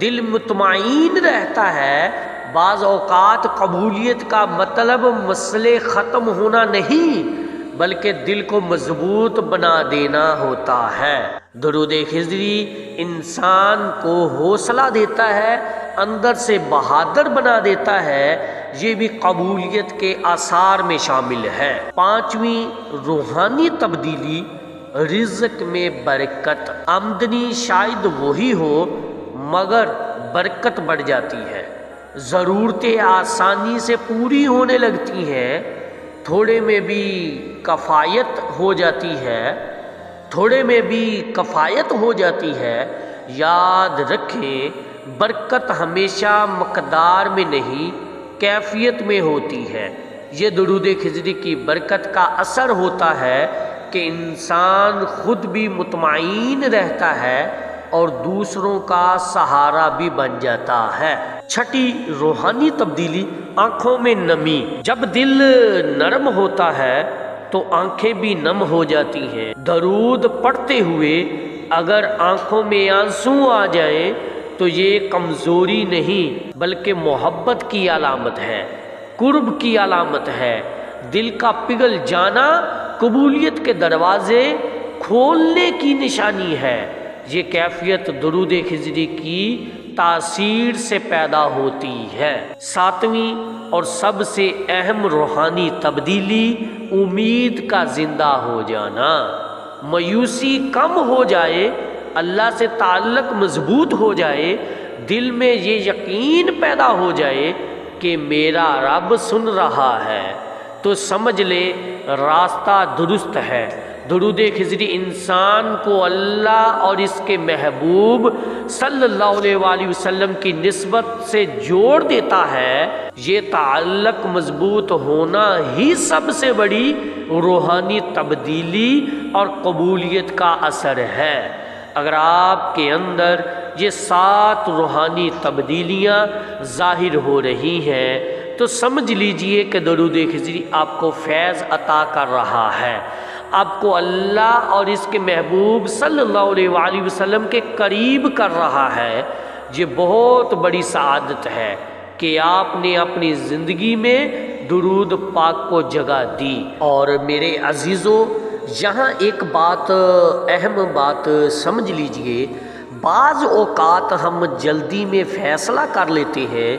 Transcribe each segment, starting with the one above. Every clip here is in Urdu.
دل مطمئن رہتا ہے۔ بعض اوقات قبولیت کا مطلب مسئلے ختم ہونا نہیں بلکہ دل کو مضبوط بنا دینا ہوتا ہے۔ درود خضری انسان کو حوصلہ دیتا ہے، اندر سے بہادر بنا دیتا ہے، یہ بھی قبولیت کے آثار میں شامل ہے۔ پانچویں روحانی تبدیلی، رزق میں برکت۔ آمدنی شاید وہی ہو مگر برکت بڑھ جاتی ہے، ضرورتیں آسانی سے پوری ہونے لگتی ہیں، تھوڑے میں بھی کفایت ہو جاتی ہے۔ یاد رکھیں برکت ہمیشہ مقدار میں نہیں کیفیت میں ہوتی ہے۔ یہ درود خضری کی برکت کا اثر ہوتا ہے کہ انسان خود بھی مطمئن رہتا ہے اور دوسروں کا سہارا بھی بن جاتا ہے۔ چھٹی روحانی تبدیلی، آنکھوں میں نمی۔ جب دل نرم ہوتا ہے تو آنکھیں بھی نم ہو جاتی ہیں۔ درود پڑھتے ہوئے اگر آنکھوں میں آنسو آ جائیں تو یہ کمزوری نہیں بلکہ محبت کی علامت ہے، قرب کی علامت ہے۔ دل کا پگھل جانا قبولیت کے دروازے کھولنے کی نشانی ہے۔ یہ کیفیت درود خضری کی تاثیر سے پیدا ہوتی ہے۔ ساتویں اور سب سے اہم روحانی تبدیلی، امید کا زندہ ہو جانا۔ مایوسی کم ہو جائے، اللہ سے تعلق مضبوط ہو جائے، دل میں یہ یقین پیدا ہو جائے کہ میرا رب سن رہا ہے، تو سمجھ لے راستہ درست ہے۔ درود خضری انسان کو اللہ اور اس کے محبوب صلی اللہ علیہ وآلہ وسلم کی نسبت سے جوڑ دیتا ہے۔ یہ تعلق مضبوط ہونا ہی سب سے بڑی روحانی تبدیلی اور قبولیت کا اثر ہے۔ اگر آپ کے اندر یہ 7 روحانی تبدیلیاں ظاہر ہو رہی ہیں تو سمجھ لیجئے کہ درود خضری آپ کو فیض عطا کر رہا ہے، آپ کو اللہ اور اس کے محبوب صلی اللہ علیہ وآلہ وسلم کے قریب کر رہا ہے۔ یہ بہت بڑی سعادت ہے کہ آپ نے اپنی زندگی میں درود پاک کو جگہ دی۔ اور میرے عزیزو، یہاں ایک اہم بات سمجھ لیجئے، بعض اوقات ہم جلدی میں فیصلہ کر لیتے ہیں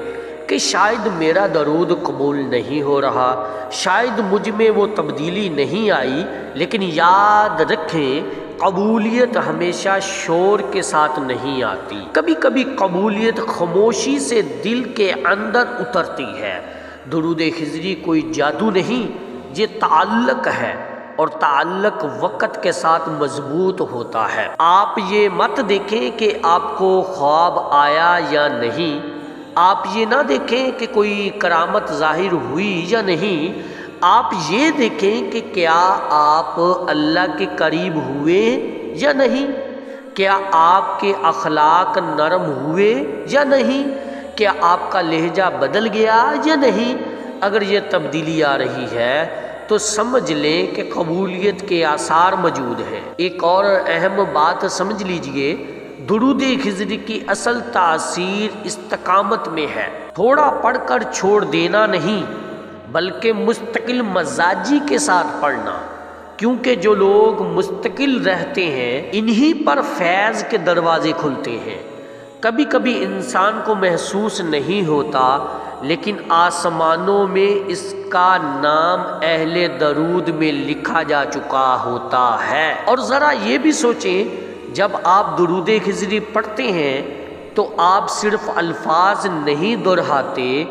کہ شاید میرا درود قبول نہیں ہو رہا، شاید مجھ میں وہ تبدیلی نہیں آئی، لیکن یاد رکھیں قبولیت ہمیشہ شور کے ساتھ نہیں آتی۔ کبھی کبھی قبولیت خاموشی سے دل کے اندر اترتی ہے۔ درود خضری کوئی جادو نہیں، یہ تعلق ہے، اور تعلق وقت کے ساتھ مضبوط ہوتا ہے۔ آپ یہ مت دیکھیں کہ آپ کو خواب آیا یا نہیں، آپ یہ نہ دیکھیں کہ کوئی کرامت ظاہر ہوئی یا نہیں، آپ یہ دیکھیں کہ کیا آپ اللہ کے قریب ہوئے یا نہیں، کیا آپ کے اخلاق نرم ہوئے یا نہیں، کیا آپ کا لہجہ بدل گیا یا نہیں۔ اگر یہ تبدیلی آ رہی ہے تو سمجھ لیں کہ قبولیت کے آثار موجود ہیں۔ ایک اور اہم بات سمجھ لیجئے، درود خضری کی اصل تاثیر استقامت میں ہے۔ تھوڑا پڑھ کر چھوڑ دینا نہیں بلکہ مستقل مزاجی کے ساتھ پڑھنا، کیونکہ جو لوگ مستقل رہتے ہیں انہی پر فیض کے دروازے کھلتے ہیں۔ کبھی کبھی انسان کو محسوس نہیں ہوتا، لیکن آسمانوں میں اس کا نام اہل درود میں لکھا جا چکا ہوتا ہے۔ اور ذرا یہ بھی سوچیں، جب آپ درود خضری پڑھتے ہیں تو آپ صرف الفاظ نہیں دہراتے،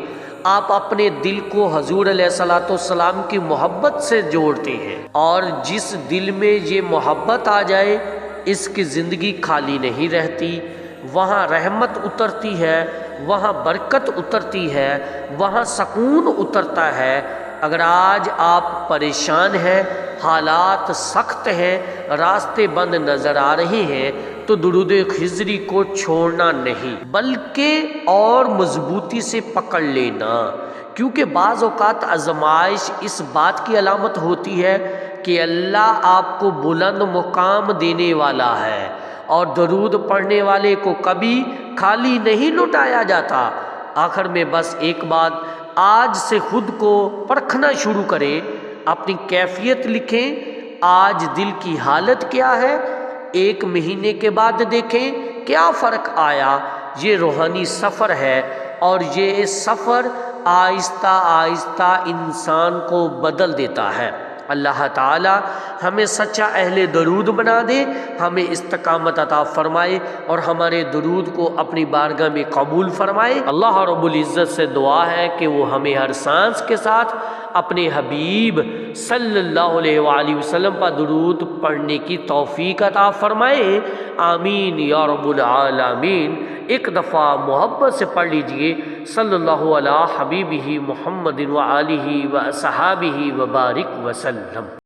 آپ اپنے دل کو حضور علیہ الصلوۃ والسلام کی محبت سے جوڑتے ہیں، اور جس دل میں یہ محبت آ جائے اس کی زندگی خالی نہیں رہتی، وہاں رحمت اترتی ہے، وہاں برکت اترتی ہے، وہاں سکون اترتا ہے۔ اگر آج آپ پریشان ہیں، حالات سخت ہیں، راستے بند نظر آ رہے ہیں، تو درود خضری کو چھوڑنا نہیں بلکہ اور مضبوطی سے پکڑ لینا، کیونکہ بعض اوقات آزمائش اس بات کی علامت ہوتی ہے کہ اللہ آپ کو بلند مقام دینے والا ہے، اور درود پڑھنے والے کو کبھی خالی نہیں لوٹایا جاتا۔ آخر میں بس ایک بات، آج سے خود کو پرکھنا شروع کریں، اپنی کیفیت لکھیں، آج دل کی حالت کیا ہے، ایک مہینے کے بعد دیکھیں کیا فرق آیا۔ یہ روحانی سفر ہے اور یہ سفر آہستہ آہستہ انسان کو بدل دیتا ہے۔ اللہ تعالی ہمیں سچا اہل درود بنا دے، ہمیں استقامت عطا فرمائے اور ہمارے درود کو اپنی بارگاہ میں قبول فرمائے۔ اللہ رب العزت سے دعا ہے کہ وہ ہمیں ہر سانس کے ساتھ اپنے حبیب صلی اللہ علیہ وآلہ وسلم پر درود پڑھنے کی توفیق عطا فرمائے۔ آمین یا رب العالمین۔ ایک دفعہ محبت سے پڑھ لیجئے، صلی اللہ علیہ حبیبہ محمد وآلہ وصحابہ وبارک وسلم۔